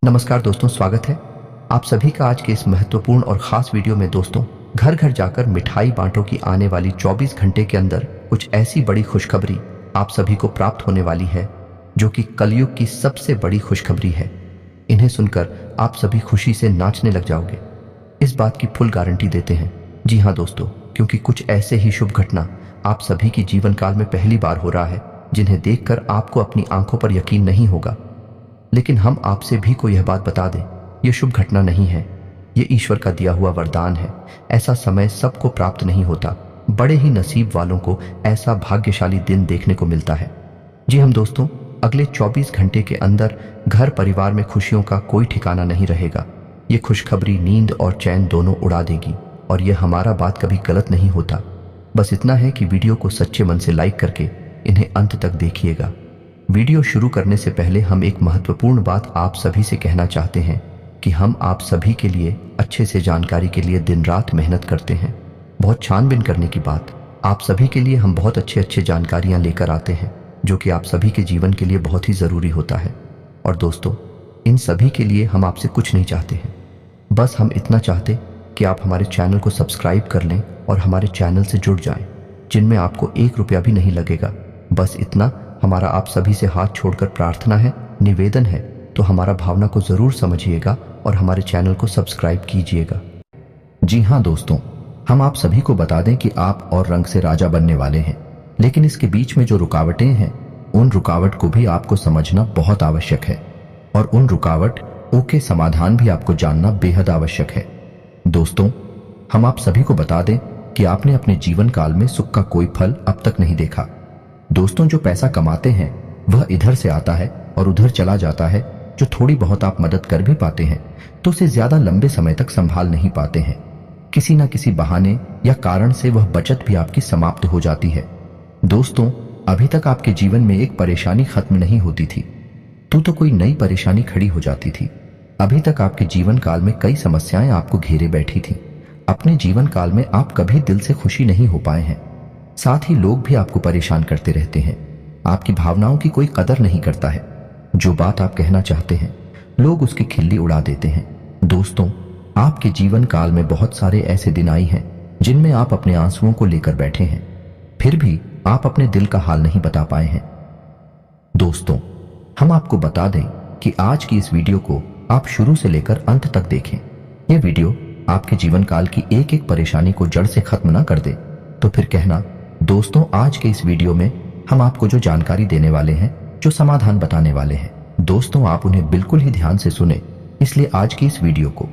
नमस्कार दोस्तों, स्वागत है आप सभी का आज के इस महत्वपूर्ण और ख़ास वीडियो में। दोस्तों, घर घर जाकर मिठाई बांटो की आने वाली 24 घंटे के अंदर कुछ ऐसी बड़ी खुशखबरी आप सभी को प्राप्त होने वाली है जो कि कलयुग की सबसे बड़ी खुशखबरी है। इन्हें सुनकर आप सभी खुशी से नाचने लग जाओगे, इस बात की फुल गारंटी देते हैं। जी हाँ दोस्तों, क्योंकि कुछ ऐसे ही शुभ घटना आप सभी की जीवन काल में पहली बार हो रहा है जिन्हें देखकर आपको अपनी आंखों पर यकीन नहीं होगा। लेकिन हम आप सभी को यह बात बता दें, यह शुभ घटना नहीं है, ये ईश्वर का दिया हुआ वरदान है। ऐसा समय सबको प्राप्त नहीं होता, बड़े ही नसीब वालों को ऐसा भाग्यशाली दिन देखने को मिलता है। जी हम दोस्तों, अगले 24 घंटे के अंदर घर परिवार में खुशियों का कोई ठिकाना नहीं रहेगा। ये खुशखबरी नींद और चैन दोनों उड़ा देगी। और यह हमारा बात कभी गलत नहीं होता। बस इतना है कि वीडियो को सच्चे मन से लाइक करके इन्हें अंत तक देखिएगा। वीडियो शुरू करने से पहले हम एक महत्वपूर्ण बात आप सभी से कहना चाहते हैं कि हम आप सभी के लिए अच्छे से जानकारी के लिए दिन रात मेहनत करते हैं। बहुत छानबीन करने की बात, आप सभी के लिए हम बहुत अच्छे जानकारियां लेकर आते हैं जो कि आप सभी के जीवन के लिए बहुत ही ज़रूरी होता है। और दोस्तों, इन सभी के लिए हम आपसे कुछ नहीं चाहते हैं, बस हम इतना चाहते कि आप हमारे चैनल को सब्सक्राइब कर लें और हमारे चैनल से जुड़ जाएं, जिनमें आपको 1 रुपया भी नहीं लगेगा। बस इतना हमारा आप सभी से हाथ छोड़कर प्रार्थना है, निवेदन है। तो हमारा भावना को ज़रूर समझिएगा और हमारे चैनल को सब्सक्राइब कीजिएगा। जी हाँ दोस्तों, हम आप सभी को बता दें कि आप और रंग से राजा बनने वाले हैं, लेकिन इसके बीच में जो रुकावटें हैं उन रुकावट को भी आपको समझना बहुत आवश्यक है और उन रुकावटों के समाधान भी आपको जानना बेहद आवश्यक है। दोस्तों, हम आप सभी को बता दें कि आपने अपने जीवन काल में सुख का कोई फल अब तक नहीं देखा। दोस्तों, जो पैसा कमाते हैं वह इधर से आता है और उधर चला जाता है। जो थोड़ी बहुत आप मदद कर भी पाते हैं तो उसे ज्यादा लंबे समय तक संभाल नहीं पाते हैं। किसी न किसी बहाने या कारण से वह बचत भी आपकी समाप्त हो जाती है। दोस्तों, अभी तक आपके जीवन में एक परेशानी खत्म नहीं होती थी तो कोई नई परेशानी खड़ी हो जाती थी। अभी तक आपके जीवन काल में कई समस्याएं आपको घेरे बैठी थी। अपने जीवन काल में आप कभी दिल से खुशी नहीं हो पाए हैं। साथ ही लोग भी आपको परेशान करते रहते हैं। आपकी भावनाओं की कोई कदर नहीं करता है। जो बात आप कहना चाहते हैं लोग उसकी खिल्ली उड़ा देते हैं। दोस्तों, आपके जीवन काल में बहुत सारे ऐसे दिन आई हैं जिनमें आप अपने आंसुओं को लेकर बैठे हैं, फिर भी आप अपने दिल का हाल नहीं बता पाए हैं। दोस्तों, हम आपको बता दें कि आज की इस वीडियो को आप शुरू से लेकर अंत तक देखें। यह वीडियो आपके जीवन काल की एक एक परेशानी को जड़ से खत्म ना कर दे तो फिर कहना। दोस्तों, आज के इस वीडियो में हम आपको जो जानकारी देने वाले हैं, जो समाधान बताने वाले हैं, दोस्तों आप उन्हें बिल्कुल ही ध्यान से सुने। इसलिए आज की इस वीडियो को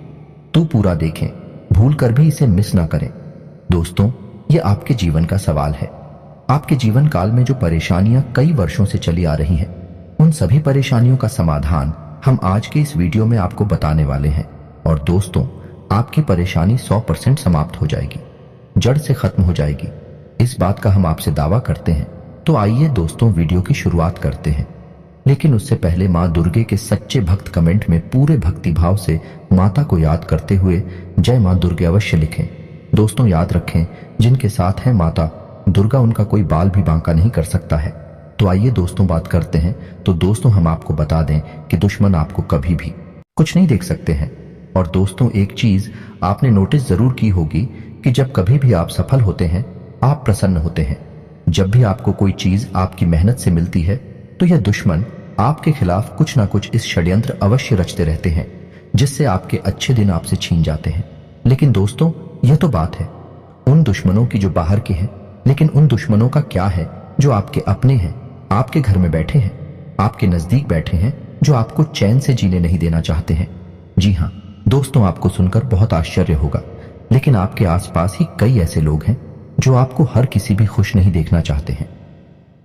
तो पूरा देखें, भूल कर भी इसे मिस ना करें। दोस्तों, ये आपके जीवन का सवाल है। आपके जीवन काल में जो परेशानियां कई वर्षों से चली आ रही हैं, उन सभी परेशानियों का समाधान हम आज के इस वीडियो में आपको बताने वाले हैं। और दोस्तों, आपकी परेशानी 100% समाप्त हो जाएगी, जड़ से खत्म हो जाएगी। इस बात का हम आपसे दावा करते हैं। तो आइए दोस्तों, वीडियो की शुरुआत करते हैं। लेकिन उससे पहले माँ दुर्गे के सच्चे भक्त कमेंट में पूरे भक्तिभाव से माता को याद करते हुए जय माँ दुर्गे अवश्य लिखें। दोस्तों, याद रखें, जिनके साथ है माता दुर्गा उनका कोई बाल भी बांका नहीं कर सकता है। तो आइए दोस्तों, बात करते हैं। तो दोस्तों, हम आपको बता दें कि दुश्मन आपको कभी भी कुछ नहीं देख सकते हैं। और दोस्तों, एक चीज आपने नोटिस जरूर की होगी कि जब कभी भी आप सफल होते हैं आप प्रसन्न होते हैं। जब भी आपको कोई चीज आपकी मेहनत से मिलती है तो यह दुश्मन आपके खिलाफ कुछ ना कुछ इस षड्यंत्र अवश्य रचते रहते हैं जिससे आपके अच्छे दिन आपसे छीन जाते हैं। लेकिन दोस्तों, यह तो बात है उन दुश्मनों की जो बाहर के हैं, लेकिन उन दुश्मनों का क्या है जो आपके अपने हैं, आपके घर में बैठे हैं, आपके नजदीक बैठे हैं, जो आपको चैन से जीने नहीं देना चाहते हैं। जी हाँ दोस्तों, आपको सुनकर बहुत आश्चर्य होगा, लेकिन आपके आसपास ही कई ऐसे लोग हैं जो आपको हर किसी भी खुश नहीं देखना चाहते हैं।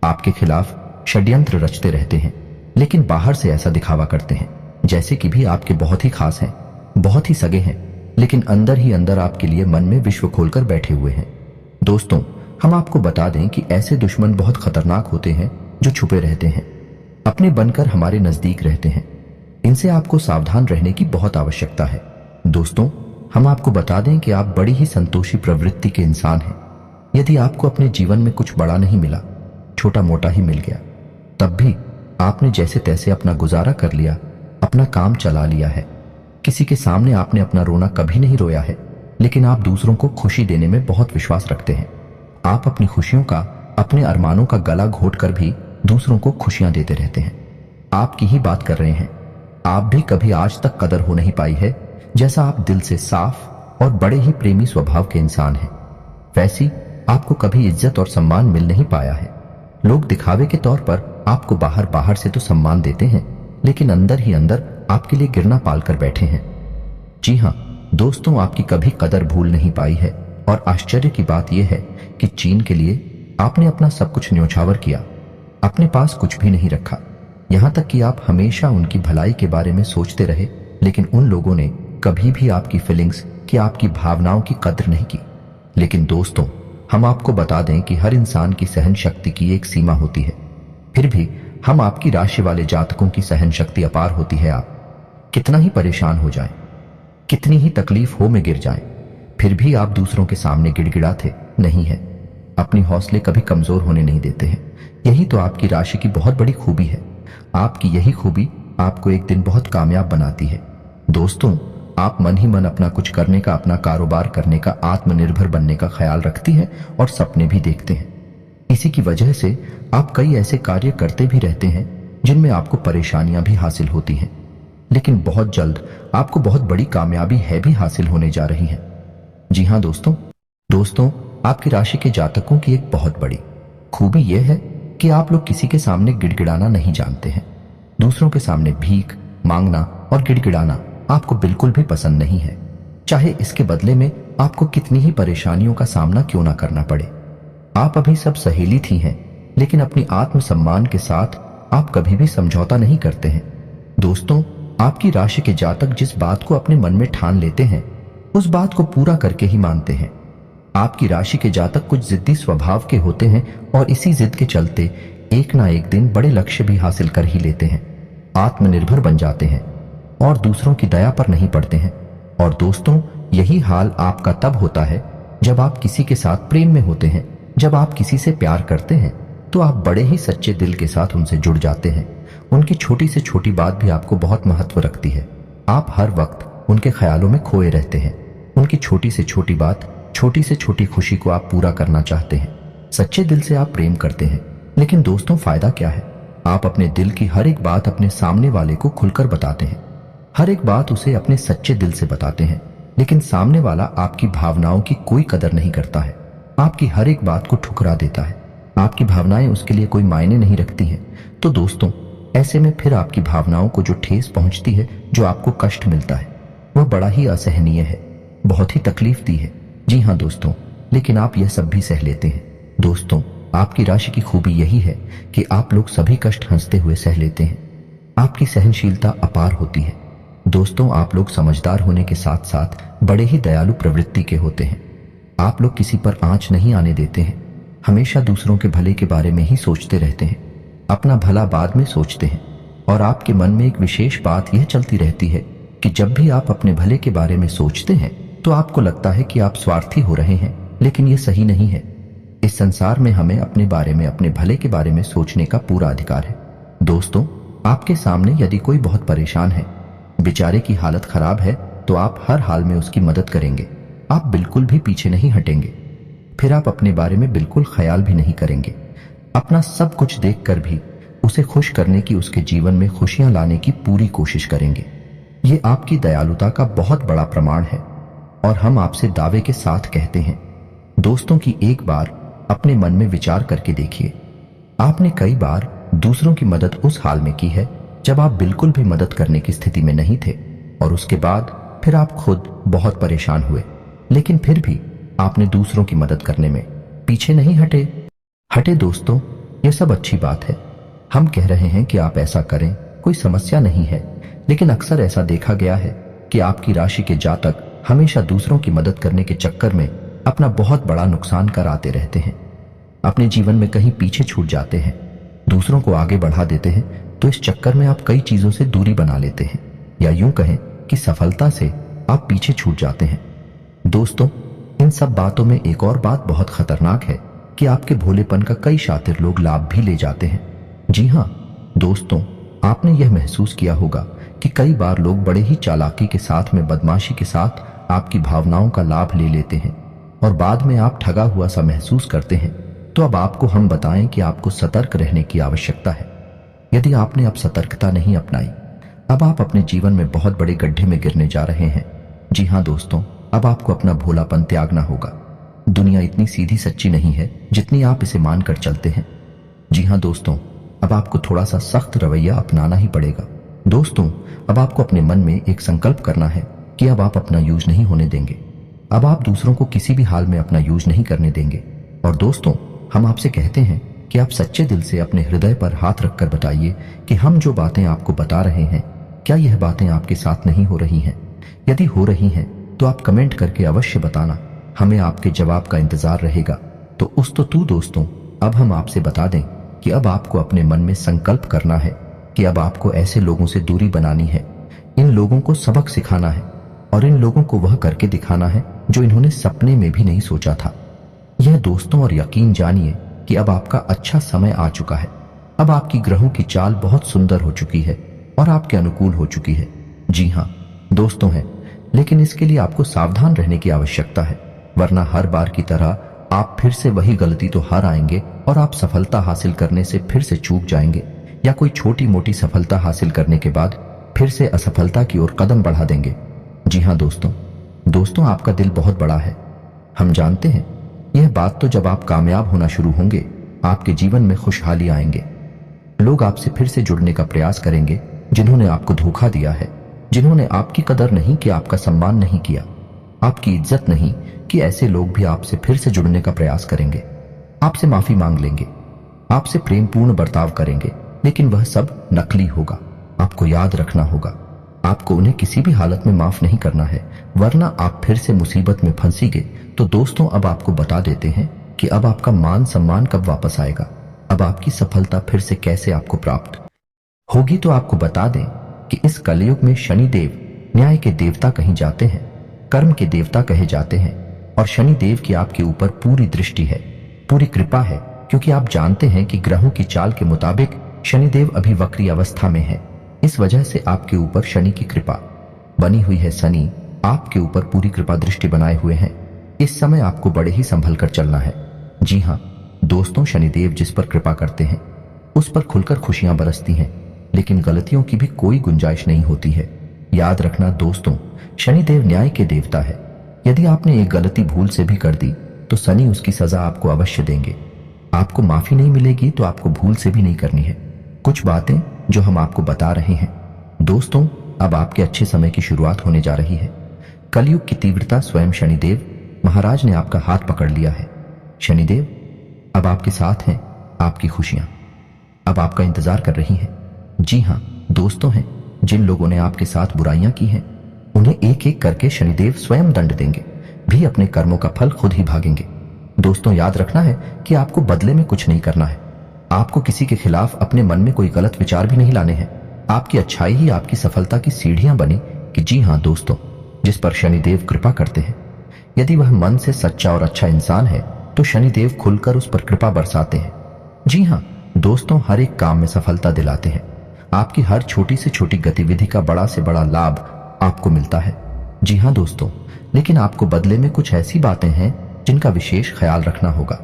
आपके खिलाफ षड्यंत्र रचते रहते हैं, लेकिन बाहर से ऐसा दिखावा करते हैं जैसे कि भी आपके बहुत ही खास हैं, बहुत ही सगे हैं, लेकिन अंदर ही अंदर आपके लिए मन में विश्व खोलकर बैठे हुए हैं। दोस्तों, हम आपको बता दें कि ऐसे दुश्मन बहुत खतरनाक होते हैं जो छुपे रहते हैं, अपने बनकर हमारे नजदीक रहते हैं। इनसे आपको सावधान रहने की बहुत आवश्यकता है। दोस्तों, हम आपको बता दें कि आप बड़ी ही संतोषी प्रवृत्ति के इंसान हैं। यदि आपको अपने जीवन में कुछ बड़ा नहीं मिला, छोटा मोटा ही मिल गया, तब भी आपने जैसे तैसे अपना गुजारा कर लिया, अपना काम चला लिया है। किसी के सामने आपने अपना रोना कभी नहीं रोया है, लेकिन आप दूसरों को खुशी देने में बहुत विश्वास रखते हैं। आप अपनी खुशियों का, अपने अरमानों का गला घोट कर भी दूसरों को खुशियां देते रहते हैं। आपकी ही बात कर रहे हैं। आप भी कभी आज तक कदर हो नहीं पाई है, जैसा आप दिल से साफ और बड़े ही प्रेमी स्वभाव के इंसान हैं, वैसी आपको कभी इज्जत और सम्मान मिल नहीं पाया है। लोग दिखावे के तौर पर आपको बाहर बाहर से तो सम्मान देते हैं, लेकिन अंदर ही अंदर आपके लिए गिरना पाल कर बैठे हैं। जी हाँ दोस्तों, आपकी कभी कदर भूल नहीं पाई है। और आश्चर्य की बात यह है कि चीन के लिए आपने अपना सब कुछ न्योछावर किया, अपने पास कुछ भी नहीं रखा। यहां तक कि आप हमेशा उनकी भलाई के बारे में सोचते रहे, लेकिन उन लोगों ने कभी भी आपकी फीलिंग्स कि आपकी भावनाओं की कद्र नहीं की। लेकिन दोस्तों, हम आपको बता दें कि हर इंसान की सहन शक्ति की एक सीमा होती है। फिर भी हम आपकी राशि वाले जातकों की सहन शक्ति अपार होती है। आप कितना ही परेशान हो जाएं, कितनी ही तकलीफ हो में गिर जाएं, फिर भी आप दूसरों के सामने गिड़गिड़ाते नहीं है, अपनी हौसले कभी कमजोर होने नहीं देते हैं। यही तो आपकी राशि की बहुत बड़ी खूबी है। आपकी यही खूबी आपको एक दिन बहुत कामयाब बनाती है। दोस्तों, आप मन ही मन अपना कुछ करने का, अपना कारोबार करने का, आत्मनिर्भर बनने का ख्याल रखती हैं और सपने भी देखते हैं। इसी की वजह से आप कई ऐसे कार्य करते भी रहते हैं जिनमें आपको परेशानियां भी हासिल होती हैं, लेकिन बहुत जल्द आपको बहुत बड़ी कामयाबी है भी हासिल होने जा रही है। जी हाँ दोस्तों, आपकी राशि के जातकों की एक बहुत बड़ी खूबी यह है कि आप लोग किसी के सामने गिड़गिड़ाना नहीं जानते हैं। दूसरों के सामने भीख मांगना और गिड़गिड़ाना आपको बिल्कुल भी पसंद नहीं है, चाहे इसके बदले में आपको कितनी ही परेशानियों का सामना क्यों ना करना पड़े। आप अभी सब सहेली थी हैं, लेकिन अपनी आत्मसम्मान के साथ आप कभी भी समझौता नहीं करते हैं। दोस्तों, आपकी राशि के जातक जिस बात को अपने मन में ठान लेते हैं, उस बात को पूरा करके ही मानते हैं। आपकी राशि के जातक कुछ जिद्दी स्वभाव के होते हैं और इसी जिद के चलते एक ना एक दिन बड़े लक्ष्य भी हासिल कर ही लेते हैं, आत्मनिर्भर बन जाते हैं और दूसरों की दया पर नहीं पड़ते हैं। और दोस्तों, यही हाल आपका तब होता है जब आप किसी के साथ प्रेम में होते हैं। जब आप किसी से प्यार करते हैं तो आप बड़े ही सच्चे दिल के साथ उनसे जुड़ जाते हैं। उनकी छोटी से छोटी बात भी आपको बहुत महत्व रखती है। आप हर वक्त उनके ख्यालों में खोए रहते हैं। उनकी छोटी से छोटी बात, छोटी से छोटी खुशी को आप पूरा करना चाहते हैं। सच्चे दिल से आप प्रेम करते हैं। लेकिन दोस्तों, फायदा क्या है? आप अपने दिल की हर एक बात अपने सामने वाले को खुलकर बताते हैं, हर एक बात उसे अपने सच्चे दिल से बताते हैं, लेकिन सामने वाला आपकी भावनाओं की कोई कदर नहीं करता है, आपकी हर एक बात को ठुकरा देता है। आपकी भावनाएं उसके लिए कोई मायने नहीं रखती हैं। तो दोस्तों, ऐसे में फिर आपकी भावनाओं को जो ठेस पहुंचती है, जो आपको कष्ट मिलता है, वह बड़ा ही असहनीय है, बहुत ही तकलीफ दी है। जी हाँ दोस्तों, लेकिन आप यह सब भी सह लेते हैं। दोस्तों, आपकी राशि की खूबी यही है कि आप लोग सभी कष्ट हंसते हुए सह लेते हैं। आपकी सहनशीलता अपार होती है। दोस्तों, आप लोग समझदार होने के साथ साथ बड़े ही दयालु प्रवृत्ति के होते हैं। आप लोग किसी पर आंच नहीं आने देते हैं, हमेशा दूसरों के भले के बारे में ही सोचते रहते हैं, अपना भला बाद में सोचते हैं। और आपके मन में एक विशेष बात यह चलती रहती है कि जब भी आप अपने भले के बारे में सोचते हैं तो आपको लगता है कि आप स्वार्थी हो रहे हैं, लेकिन यह सही नहीं है। इस संसार में हमें अपने बारे में, अपने भले के बारे में सोचने का पूरा अधिकार है। दोस्तों, आपके सामने यदि कोई बहुत परेशान है, बेचारे की हालत खराब है, तो आप हर हाल में उसकी मदद करेंगे। आप बिल्कुल भी पीछे नहीं हटेंगे। फिर आप अपने बारे में बिल्कुल ख्याल भी नहीं करेंगे। अपना सब कुछ देखकर भी उसे खुश करने की, उसके जीवन में खुशियां लाने की पूरी कोशिश करेंगे। ये आपकी दयालुता का बहुत बड़ा प्रमाण है और हम आपसे दावे के साथ कहते हैं। दोस्तों, की एक बार अपने मन में विचार करके देखिए, आपने कई बार दूसरों की मदद उस हाल में की है जब आप बिल्कुल भी मदद करने की स्थिति में नहीं थे, और उसके बाद फिर आप खुद बहुत परेशान हुए, लेकिन फिर भी आपने दूसरों की मदद करने में पीछे नहीं हटे। दोस्तों, यह सब अच्छी बात है। हम कह रहे हैं कि आप ऐसा करें, कोई समस्या नहीं है, लेकिन अक्सर ऐसा देखा गया है कि आपकी राशि के जातक हमेशा दूसरों की मदद करने के चक्कर में अपना बहुत बड़ा नुकसान कराते रहते हैं, अपने जीवन में कहीं पीछे छूट जाते हैं, दूसरों को आगे बढ़ा देते हैं। तो इस चक्कर में आप कई चीजों से दूरी बना लेते हैं, या यूं कहें कि सफलता से आप पीछे छूट जाते हैं। दोस्तों, इन सब बातों में एक और बात बहुत खतरनाक है कि आपके भोलेपन का कई शातिर लोग लाभ भी ले जाते हैं। जी हाँ दोस्तों, आपने यह महसूस किया होगा कि कि कई बार लोग बड़े ही चालाकी के साथ में बदमाशी के साथ आपकी भावनाओं का लाभ ले लेते हैं और बाद में आप ठगा हुआ सा महसूस करते हैं। तो अब आपको हम बताएं कि आपको सतर्क रहने की आवश्यकता है। यदि आपने अब सतर्कता नहीं अपनाई, अब आप अपने जीवन में बहुत बड़े गड्ढे में गिरने जा रहे हैं। जी हाँ दोस्तों, अब आपको अपना भोलापन त्यागना होगा। दुनिया इतनी सीधी सच्ची नहीं है जितनी आप इसे मानकर चलते हैं। जी हाँ दोस्तों, अब आपको थोड़ा सा सख्त रवैया अपनाना ही पड़ेगा। दोस्तों, अब आपको अपने मन में एक संकल्प करना है कि अब आप अपना यूज नहीं होने देंगे। अब आप दूसरों को किसी भी हाल में अपना यूज नहीं करने देंगे। और दोस्तों, हम आपसे कहते हैं कि आप सच्चे दिल से अपने हृदय पर हाथ रखकर बताइए कि हम जो बातें आपको बता रहे हैं, क्या यह बातें आपके साथ नहीं हो रही हैं? यदि हो रही हैं तो आप कमेंट करके अवश्य बताना, हमें आपके जवाब का इंतजार रहेगा। तो दोस्तों, अब हम आपसे बता दें कि अब आपको अपने मन में संकल्प करना है कि अब आपको ऐसे लोगों से दूरी बनानी है। इन लोगों को सबक सिखाना है और इन लोगों को वह करके दिखाना है जो इन्होंने सपने में भी नहीं सोचा था। यह दोस्तों, और यकीन जानिए कि अब आपका अच्छा समय आ चुका है। अब आपकी ग्रहों की चाल बहुत सुंदर हो चुकी है और आपके अनुकूल हो चुकी है। जी हाँ दोस्तों है, लेकिन इसके लिए आपको सावधान रहने की आवश्यकता है, वरना हर बार की तरह आप फिर से वही गलती तो हार आएंगे और आप सफलता हासिल करने से फिर से चूक जाएंगे, या कोई छोटी मोटी सफलता हासिल करने के बाद फिर से असफलता की ओर कदम बढ़ा देंगे। जी हाँ दोस्तों, आपका दिल बहुत बड़ा है, हम जानते हैं। यह बात तो जब आप कामयाब होना शुरू होंगे, आपके जीवन में खुशहाली आएंगे। लोग आपसे फिर से जुड़ने का प्रयास करेंगे जिन्होंने आपको धोखा दिया है, जिन्होंने आपकी कदर नहीं की, आपका सम्मान नहीं किया, आपकी इज्जत नहीं कि। ऐसे लोग भी आपसे फिर से जुड़ने का प्रयास करेंगे, आपसे माफी मांग लेंगे, आपसे प्रेमपूर्ण बर्ताव करेंगे, लेकिन वह सब नकली होगा। आपको याद रखना होगा, आपको उन्हें किसी भी हालत में माफ नहीं करना है, वरना आप फिर से मुसीबत में फंसीगे। तो दोस्तों, अब आपको बता देते हैं कि अब आपका मान सम्मान कब वापस आएगा, अब आपकी सफलता फिर से कैसे आपको प्राप्त होगी। तो आपको बता दें कि इस कलयुग में शनिदेव न्याय के देवता कहे जाते हैं, कर्म के देवता कहे जाते हैं, और शनिदेव की आपके ऊपर पूरी दृष्टि है, पूरी कृपा है, क्योंकि आप जानते हैं कि ग्रहों की चाल के मुताबिक शनिदेव अभी वक्री अवस्था में है। इस वजह से आपके ऊपर शनि की कृपा बनी हुई है। शनि आपके ऊपर पूरी कृपा दृष्टि बनाए हुए हैं। इस समय आपको बड़े ही संभल कर चलना है। जी हाँ दोस्तों, शनिदेव जिस पर कृपा करते हैं उस पर खुलकर खुशियां बरसती हैं, लेकिन गलतियों की भी कोई गुंजाइश नहीं होती है। याद रखना दोस्तों, शनिदेव न्याय के देवता है। यदि आपने एक गलती भूल से भी कर दी तो शनि उसकी सजा आपको अवश्य देंगे। आपको माफी नहीं मिलेगी तो आपको भूल से भी नहीं करनी है। कुछ बातें जो हम आपको बता रहे हैं दोस्तों, अब आपके अच्छे समय की शुरुआत होने जा रही है। कलयुग की तीव्रता स्वयं शनिदेव महाराज ने आपका हाथ पकड़ लिया है। शनिदेव अब आपके साथ हैं, आपकी खुशियां अब आपका इंतजार कर रही हैं। जी हाँ दोस्तों हैं, जिन लोगों ने आपके साथ बुराइयां की हैं उन्हें एक एक करके शनिदेव स्वयं दंड देंगे, भी अपने कर्मों का फल खुद ही भागेंगे। दोस्तों, याद रखना है कि आपको बदले में कुछ नहीं करना है। आपको किसी के खिलाफ अपने मन में कोई गलत विचार भी नहीं लाने हैं। आपकी अच्छाई ही आपकी सफलता की सीढ़ियां बनी कि जी हाँ दोस्तों, जिस पर शनिदेव कृपा करते हैं, यदि वह मन से सच्चा और अच्छा इंसान है तो शनिदेव खुलकर उस पर कृपा बरसाते हैं। जी हाँ दोस्तों, हर एक काम में सफलता दिलाते हैं। आपकी हर छोटी से छोटी गतिविधि का बड़ा से बड़ा लाभ आपको मिलता है। जी हाँ दोस्तों, लेकिन आपको बदले में कुछ ऐसी बातें हैं जिनका विशेष ख्याल रखना होगा।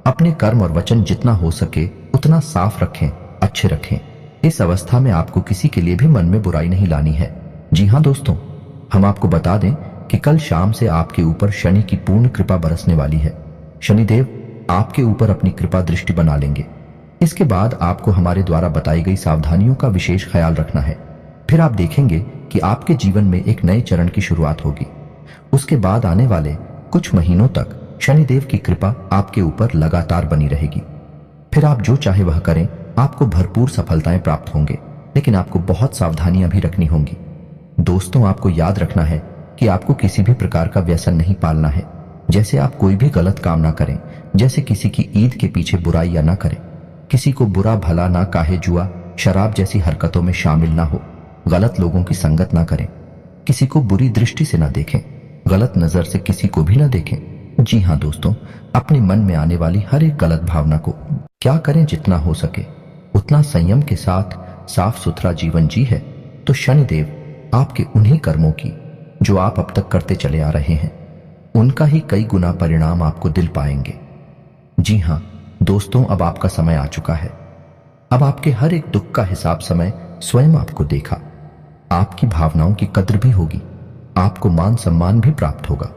अपने कर्म और वचन जितना हो सके उतना साफ रखें, अच्छे रखें। इस अवस्था में आपको किसी के लिए भी मन में बुराई नहीं लानी है। जी हाँ दोस्तों, हम आपको बता दें कि कल शाम से आपके ऊपर शनि की पूर्ण कृपा बरसने वाली है। शनिदेव आपके ऊपर अपनी कृपा दृष्टि बना लेंगे। इसके बाद आपको हमारे द्वारा बताई गई सावधानियों का विशेष ख्याल रखना है। फिर आप देखेंगे कि आपके जीवन में एक नए चरण की शुरुआत होगी। उसके बाद आने वाले कुछ महीनों तक शनिदेव की कृपा आपके ऊपर लगातार बनी रहेगी। फिर आप जो चाहे वह करें, आपको भरपूर सफलताएं प्राप्त होंगे, लेकिन आपको बहुत सावधानियां भी रखनी होंगी। दोस्तों, आपको याद रखना है कि आपको किसी भी प्रकार का व्यसन नहीं पालना है। जैसे आप कोई भी गलत काम ना करें, जैसे किसी की ईद के पीछे बुराई ना करें, किसी को बुरा भला ना काहे, जुआ शराब जैसी हरकतों में शामिल ना हो, गलत लोगों की संगत ना करें, किसी को बुरी दृष्टि से ना देखें, गलत नजर से किसी को भी ना देखें। जी हाँ दोस्तों, अपने मन में आने वाली हर एक गलत भावना को क्या करें, जितना हो सके उतना संयम के साथ साफ सुथरा जीवन जी है। तो शनिदेव आपके उन्हीं कर्मों की जो आप अब तक करते चले आ रहे हैं, उनका ही कई गुना परिणाम आपको दिल पाएंगे। जी हां दोस्तों, अब आपका समय आ चुका है। अब आपके हर एक दुख का हिसाब समय स्वयं आपको देखा। आपकी भावनाओं की कद्र भी होगी, आपको मान सम्मान भी प्राप्त होगा।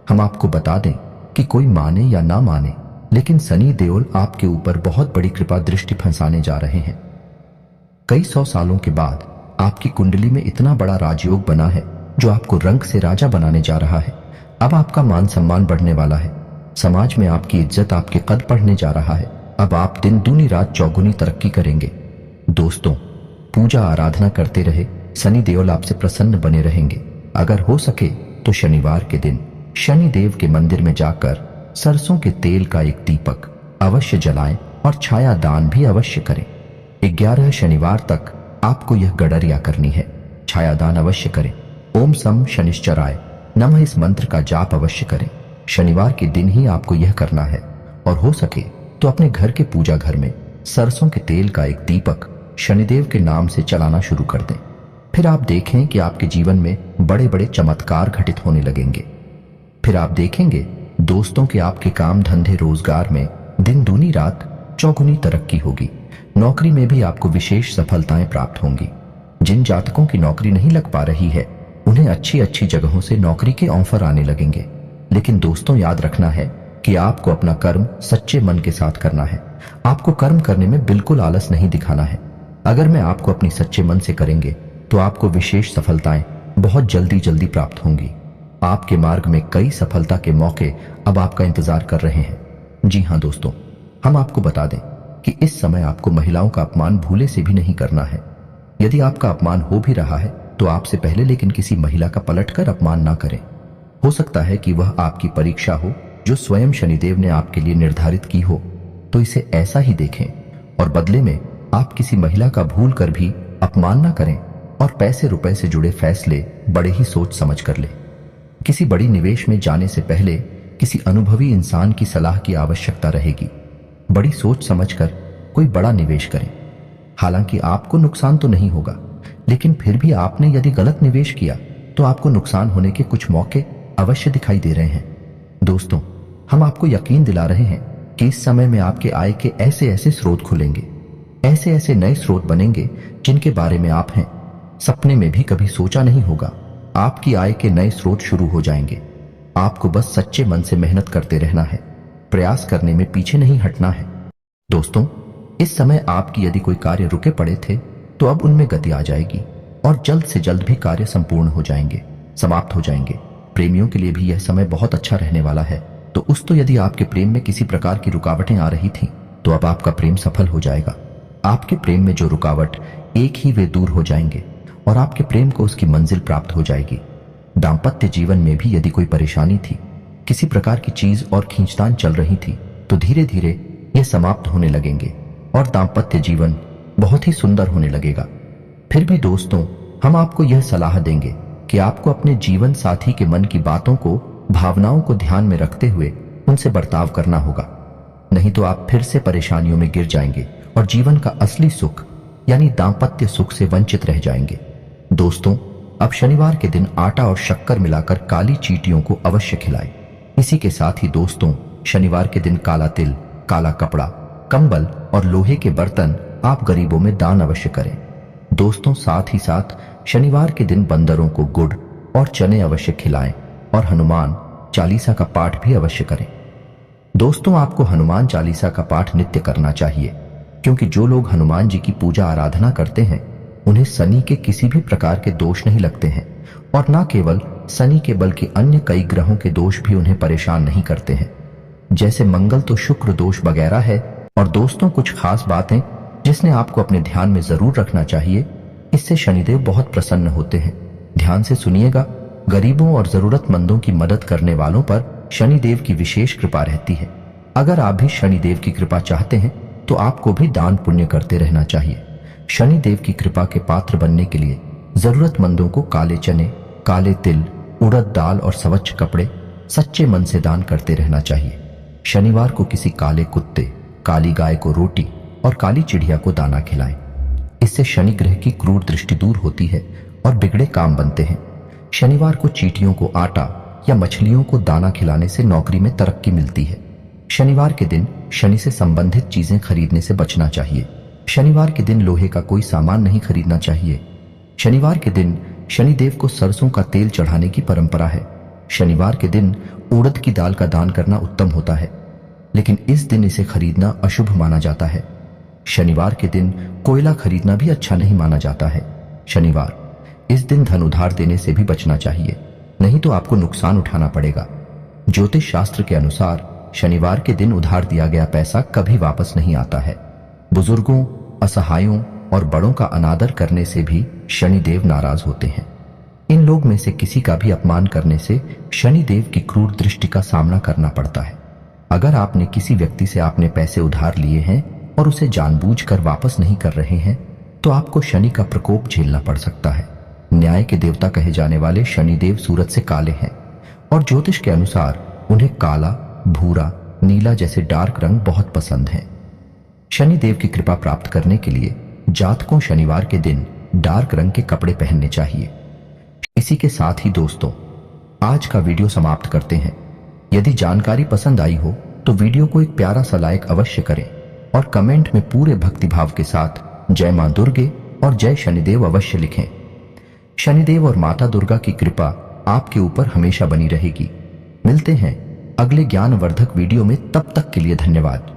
हम आपको बता दें कि कोई माने या ना माने, लेकिन सनी देओल आपके ऊपर बहुत बड़ी कृपा दृष्टि फंसाने जा रहे हैं। कई 100 सालों के बाद आपकी कुंडली में इतना बड़ा राजयोग बना है जो आपको रंग से राजा बनाने जा रहा है। अब आपका मान सम्मान बढ़ने वाला है, समाज में आपकी इज्जत, आपके कद बढ़ने जा रहा है। अब आप दिन दूनी रात चौगुनी तरक्की करेंगे। दोस्तों, पूजा आराधना करते रहे सनी देओल आपसे प्रसन्न बने रहेंगे। अगर हो सके तो शनिवार के दिन शनिदेव के मंदिर में जाकर सरसों के तेल का एक दीपक अवश्य जलाएं और छाया दान भी अवश्य करें। 11 शनिवार तक आपको यह गडरिया करनी है। छाया दान अवश्य करें। ओम सम शनिश्चराय नमः इस मंत्र का जाप अवश्य करें। शनिवार के दिन ही आपको यह करना है और हो सके तो अपने घर के पूजा घर में सरसों के तेल का एक दीपक शनिदेव के नाम से चलाना शुरू कर दें। फिर आप देखें कि आपके जीवन में बड़े बड़े चमत्कार घटित होने लगेंगे। फिर आप देखेंगे दोस्तों कि आपके काम धंधे रोजगार में दिन दूनी रात चौगुनी तरक्की होगी। नौकरी में भी आपको विशेष सफलताएं प्राप्त होंगी। जिन जातकों की नौकरी नहीं लग पा रही है उन्हें अच्छी अच्छी जगहों से नौकरी के ऑफर आने लगेंगे। लेकिन दोस्तों, याद रखना है कि आपको अपना कर्म सच्चे मन के साथ करना है। आपको कर्म करने में बिल्कुल आलस नहीं दिखाना है। अगर मैं आपको अपनी सच्चे मन से करेंगे तो आपको विशेष सफलताएं बहुत जल्दी जल्दी प्राप्त होंगी। आपके मार्ग में कई सफलता के मौके अब आपका इंतजार कर रहे हैं। जी हां दोस्तों, हम आपको बता दें कि इस समय आपको महिलाओं का अपमान भूले से भी नहीं करना है। यदि आपका अपमान हो भी रहा है तो आपसे पहले लेकिन किसी महिला का पलटकर अपमान ना करें। हो सकता है कि वह आपकी परीक्षा हो जो स्वयं शनिदेव ने आपके लिए निर्धारित की हो, तो इसे ऐसा ही देखें और बदले में आप किसी महिला का भूल कर भी अपमान ना करें और पैसे रुपए से जुड़े फैसले बड़े ही सोच समझ कर लें। किसी बड़ी निवेश में जाने से पहले किसी अनुभवी इंसान की सलाह की आवश्यकता रहेगी। बड़ी सोच समझकर कोई बड़ा निवेश करें। हालांकि आपको नुकसान तो नहीं होगा, लेकिन फिर भी आपने यदि गलत निवेश किया तो आपको नुकसान होने के कुछ मौके अवश्य दिखाई दे रहे हैं। दोस्तों, हम आपको यकीन दिला रहे हैं कि इस समय में आपके आय के ऐसे ऐसे स्रोत खुलेंगे, ऐसे ऐसे नए स्रोत बनेंगे जिनके बारे में आप हैं सपने में भी कभी सोचा नहीं होगा। आपकी आय के नए स्रोत शुरू हो जाएंगे। आपको बस सच्चे मन से मेहनत करते रहना है, प्रयास करने में पीछे नहीं हटना है। दोस्तों, इस समय आपकी यदि कोई कार्य रुके पड़े थे तो अब उनमें गति आ जाएगी और जल्द से जल्द भी कार्य संपूर्ण हो जाएंगे, समाप्त हो जाएंगे। प्रेमियों के लिए भी यह समय बहुत अच्छा रहने वाला है। तो यदि आपके प्रेम में किसी प्रकार की रुकावटें आ रही थीं, तो अब आपका प्रेम सफल हो जाएगा। आपके प्रेम में जो रुकावट एक ही वे दूर हो जाएंगे और आपके प्रेम को उसकी मंजिल प्राप्त हो जाएगी। दाम्पत्य जीवन में भी यदि कोई परेशानी थी, किसी प्रकार की चीज और खींचतान चल रही थी, तो धीरे धीरे ये समाप्त होने लगेंगे और दाम्पत्य जीवन बहुत ही सुंदर होने लगेगा। फिर भी दोस्तों, हम आपको यह सलाह देंगे कि आपको अपने जीवन साथी के मन की बातों को, भावनाओं को ध्यान में रखते हुए उनसे बर्ताव करना होगा। नहीं तो आप फिर से परेशानियों में गिर जाएंगे और जीवन का असली सुख यानी दाम्पत्य सुख से वंचित रह जाएंगे। दोस्तों, अब शनिवार के दिन आटा और शक्कर मिलाकर काली चींटियों को अवश्य खिलाएं। इसी के साथ ही दोस्तों, शनिवार के दिन काला तिल, काला कपड़ा, कंबल और लोहे के बर्तन आप गरीबों में दान अवश्य करें। दोस्तों, साथ ही साथ शनिवार के दिन बंदरों को गुड़ और चने अवश्य खिलाएं और हनुमान चालीसा का पाठ भी अवश्य करें। दोस्तों, आपको हनुमान चालीसा का पाठ नित्य करना चाहिए, क्योंकि जो लोग हनुमान जी की पूजा आराधना करते हैं उन्हें शनि के किसी भी प्रकार के दोष नहीं लगते हैं और न केवल शनि के बल्कि अन्य कई ग्रहों के दोष भी उन्हें परेशान नहीं करते हैं। जैसे मंगल तो शुक्र दोष वगैरह है। और दोस्तों, कुछ खास बातें जिसने आपको अपने ध्यान में जरूर रखना चाहिए, इससे शनिदेव बहुत प्रसन्न होते हैं। ध्यान से सुनिएगा। गरीबों और जरूरतमंदों की मदद करने वालों पर शनिदेव की विशेष कृपा रहती है। अगर आप भी शनिदेव की कृपा चाहते हैं तो आपको भी दान पुण्य करते रहना चाहिए। शनिदेव की कृपा के पात्र बनने के लिए जरूरतमंदों को काले चने, काले तिल, उड़द दाल और स्वच्छ कपड़े सच्चे मन से दान करते रहना चाहिए। शनिवार को किसी काले कुत्ते, काली गाय को रोटी और काली चिड़िया को दाना खिलाएं। इससे शनि ग्रह की क्रूर दृष्टि दूर होती है और बिगड़े काम बनते हैं। शनिवार को चींटियों को आटा या मछलियों को दाना खिलाने से नौकरी में तरक्की मिलती है। शनिवार के दिन शनि से संबंधित चीजें खरीदने से बचना चाहिए। शनिवार के दिन लोहे का कोई सामान नहीं खरीदना चाहिए। शनिवार के दिन शनिदेव को सरसों का तेल चढ़ाने की परंपरा है। शनिवार के दिन उड़द की दाल का दान करना उत्तम होता है, लेकिन इस दिन इसे खरीदना अशुभ माना जाता है। शनिवार के दिन कोयला खरीदना भी अच्छा नहीं माना जाता है। शनिवार, इस दिन धन उधार देने से भी बचना चाहिए, नहीं तो आपको नुकसान उठाना पड़ेगा। ज्योतिष शास्त्र के अनुसार शनिवार के दिन उधार दिया गया पैसा कभी वापस नहीं आता है। बुजुर्गों, असहायों और बड़ों का अनादर करने से भी शनिदेव नाराज होते हैं। इन लोग में से किसी का भी अपमान करने से शनिदेव की क्रूर दृष्टि का सामना करना पड़ता है। अगर आपने किसी व्यक्ति से आपने पैसे उधार लिए हैं और उसे जानबूझकर वापस नहीं कर रहे हैं, तो आपको शनि का प्रकोप झेलना पड़ सकता है। न्याय के देवता कहे जाने वाले शनिदेव सूरज से काले हैं और ज्योतिष के अनुसार उन्हें काला, भूरा, नीला जैसे डार्क रंग बहुत पसंद हैं। शनिदेव की कृपा प्राप्त करने के लिए जातकों शनिवार के दिन डार्क रंग के कपड़े पहनने चाहिए। इसी के साथ ही दोस्तों, आज का वीडियो समाप्त करते हैं। यदि जानकारी पसंद आई हो तो वीडियो को एक प्यारा सा लाइक अवश्य करें और कमेंट में पूरे भक्तिभाव के साथ जय मां दुर्गे और जय शनिदेव अवश्य लिखें। शनिदेव और माता दुर्गा की कृपा आपके ऊपर हमेशा बनी रहेगी। मिलते हैं अगले ज्ञानवर्धक वीडियो में, तब तक के लिए धन्यवाद।